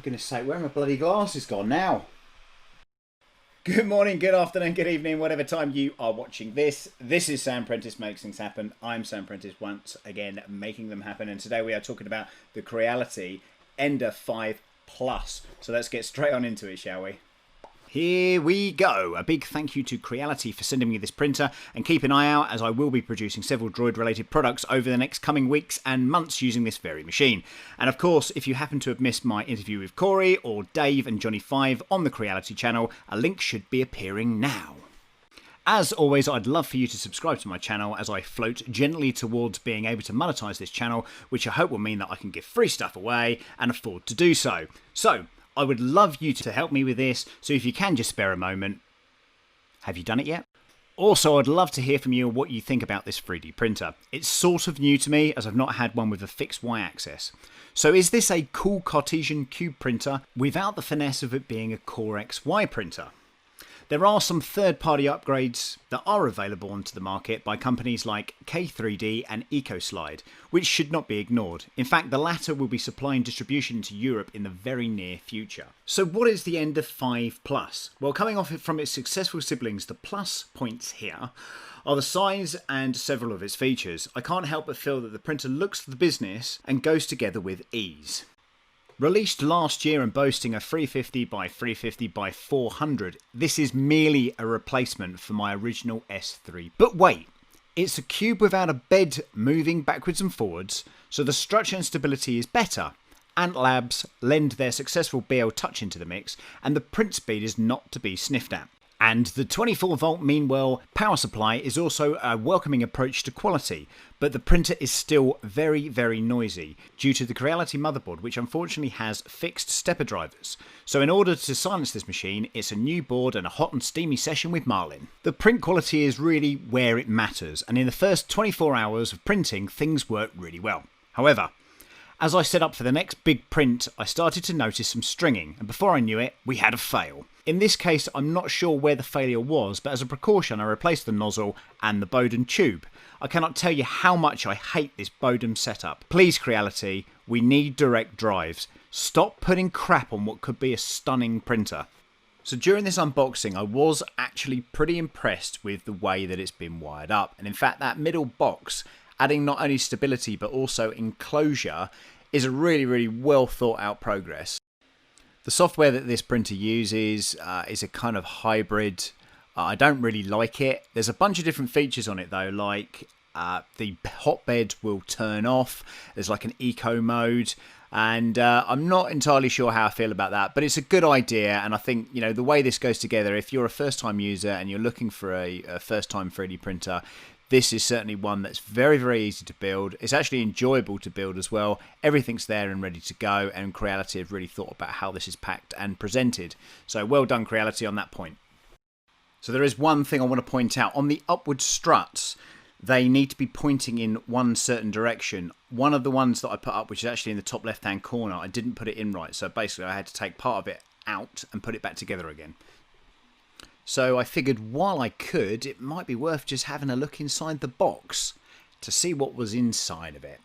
For goodness sake, where are my bloody glasses gone now? Good morning, good afternoon, good evening, whatever time you are watching this. This is Sam Prentice Makes Things Happen. I'm Sam Prentice, once again making them happen. And today we are talking about the Creality Ender 5 Plus. So let's get straight on into it, shall we? Here we go. A big thank you to Creality for sending me this printer, and keep an eye out as I will be producing several Droid related products over the next coming weeks and months using this very machine. And of course, if you happen to have missed my interview with Corey or Dave and Johnny 5 on the Creality channel, a link should be appearing now. As always, I'd love for you to subscribe to my channel as I float gently towards being able to monetize this channel, which I hope will mean that I can give free stuff away and afford to do so. So, I would love you to help me with this, so if you can just spare a moment. Have you done it yet? Also, I'd love to hear from you on what you think about this 3D printer. It's sort of new to me, as I've not had one with a fixed Y-axis. So is this a cool Cartesian cube printer without the finesse of it being a Core XY printer? There are some third-party upgrades that are available onto the market by companies like K3D and EcoSlide, which should not be ignored. In fact, the latter will be supplying distribution to Europe in the very near future. So what is the Ender 5 Plus? Well, coming off it from its successful siblings, the plus points here are the size and several of its features. I can't help but feel that the printer looks the business and goes together with ease. Released last year and boasting a 350 by 350 by 400, this is merely a replacement for my original S3. But wait, it's a cube without a bed moving backwards and forwards, so the structure and stability is better. Ant Labs lend their successful BL touch into the mix, and the print speed is not to be sniffed at. And the 24 volt Meanwell power supply is also a welcoming approach to quality, but the printer is still very, very noisy due to the Creality motherboard, which unfortunately has fixed stepper drivers. So in order to silence this machine, it's a new board and a hot and steamy session with Marlin. The print quality is really where it matters, and in the first 24 hours of printing, things worked really well. However, as I set up for the next big print, I started to notice some stringing, and before I knew it, we had a fail. In this case, I'm not sure where the failure was, but as a precaution I replaced the nozzle and the Bowden tube. I cannot tell you how much I hate this Bowden setup. Please Creality, we need direct drives. Stop putting crap on what could be a stunning printer. So during this unboxing, I was actually pretty impressed with the way that it's been wired up. And in fact, that middle box, adding not only stability but also enclosure, is a really, really well thought out progress. The software that this printer uses is a kind of hybrid. I don't really like it. There's a bunch of different features on it though, like the hotbed will turn off. There's like an eco mode, and I'm not entirely sure how I feel about that, but it's a good idea. And I think, you know, the way this goes together, if you're a first-time user and you're looking for a first-time 3D printer, this is certainly one that's very, very easy to build. It's actually enjoyable to build as well. Everything's there and ready to go, and Creality have really thought about how this is packed and presented. So well done, Creality, on that point. So there is one thing I want to point out. On the upward struts, they need to be pointing in one certain direction. One of the ones that I put up, which is actually in the top left-hand corner, I didn't put it in right. So basically I had to take part of it out and put it back together again. So I figured while I could, it might be worth just having a look inside the box to see what was inside of it.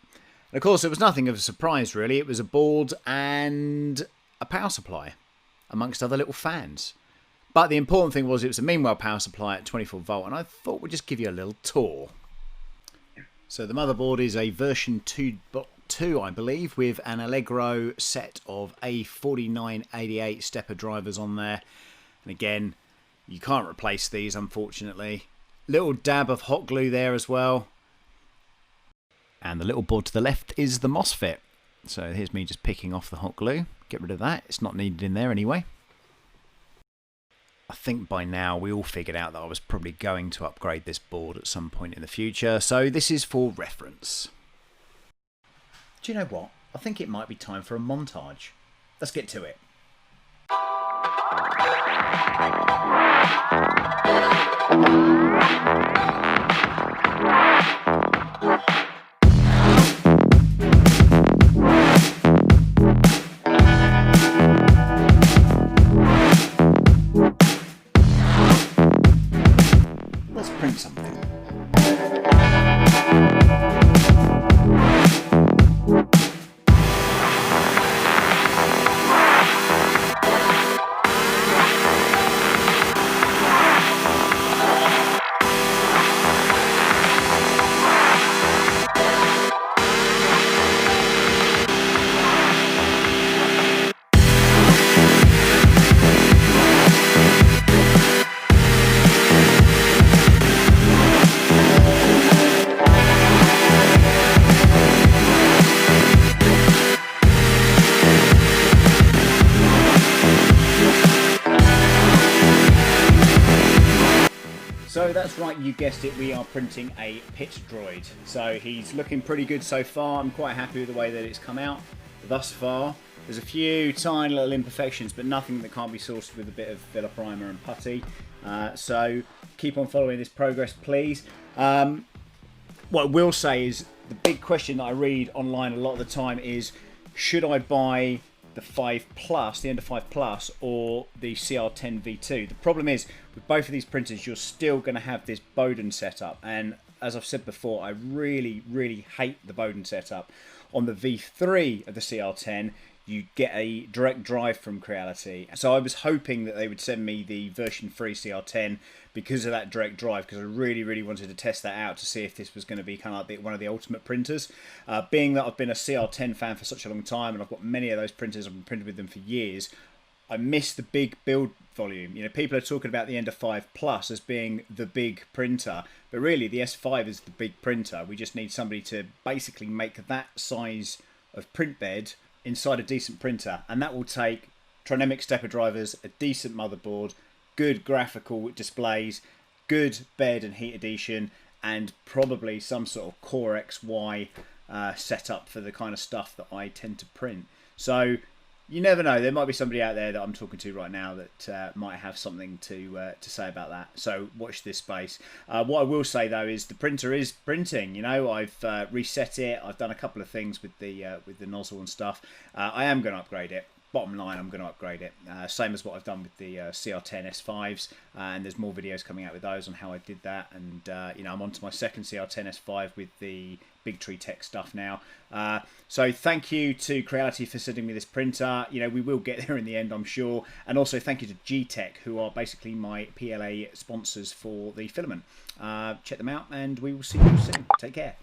And of course, it was nothing of a surprise really. It was a board and a power supply, amongst other little fans. But the important thing was it was a Meanwell power supply at 24 volt, and I thought we'd just give you a little tour. So the motherboard is a version 2.2, I believe, with an Allegro set of A4988 stepper drivers on there. And again, you can't replace these, unfortunately. Little dab of hot glue there as well. And the little board to the left is the MOSFET. So here's me just picking off the hot glue. Get rid of that. It's not needed in there anyway. I think by now we all figured out that I was probably going to upgrade this board at some point in the future. So this is for reference. Do you know what? I think it might be time for a montage. Let's get to it. Let's print something. that's right, you guessed it, we are printing a pit droid. So he's looking pretty good so far. I'm quite happy with the way that it's come out thus far. There's a few tiny little imperfections, but nothing that can't be sourced with a bit of filler primer and putty. So keep on following this progress, please. What I will say is the big question that I read online a lot of the time is, should I buy the 5 Plus, the Ender 5 Plus, or the CR10 V2? The problem is, with both of these printers, you're still going to have this Bowden setup. And as I've said before, I really, really hate the Bowden setup. On the V3 of the CR10, you get a direct drive from Creality. So I was hoping that they would send me the version 3 CR10 because of that direct drive, because I really, really wanted to test that out to see if this was going to be kind of like one of the ultimate printers. Being that I've been a CR10 fan for such a long time, and I've got many of those printers, I've been printed with them for years, I miss the big build volume. You know, people are talking about the Ender 5 Plus as being the big printer, but really the S5 is the big printer. We just need somebody to basically make that size of print bed inside a decent printer, and that will take Trinemic stepper drivers, a decent motherboard, good graphical displays, good bed and heat adhesion, and probably some sort of Core XY setup for the kind of stuff that I tend to print. So you never know, there might be somebody out there that I'm talking to right now that might have something to say about that. So watch this space. What I will say though is the printer is printing. You know, I've reset it. I've done a couple of things with the nozzle and stuff. I am going to upgrade it. Bottom line, I'm going to upgrade it. Same as what I've done with the CR10 S5s, and there's more videos coming out with those on how I did that. And you know, I'm on to my second CR10 S5 with the Big Tree Tech stuff now. So thank you to Creality for sending me this printer. You know, we will get there in the end, I'm sure. And also thank you to G-Tech, who are basically my PLA sponsors for the filament. Check them out, and we will see you soon. Take care.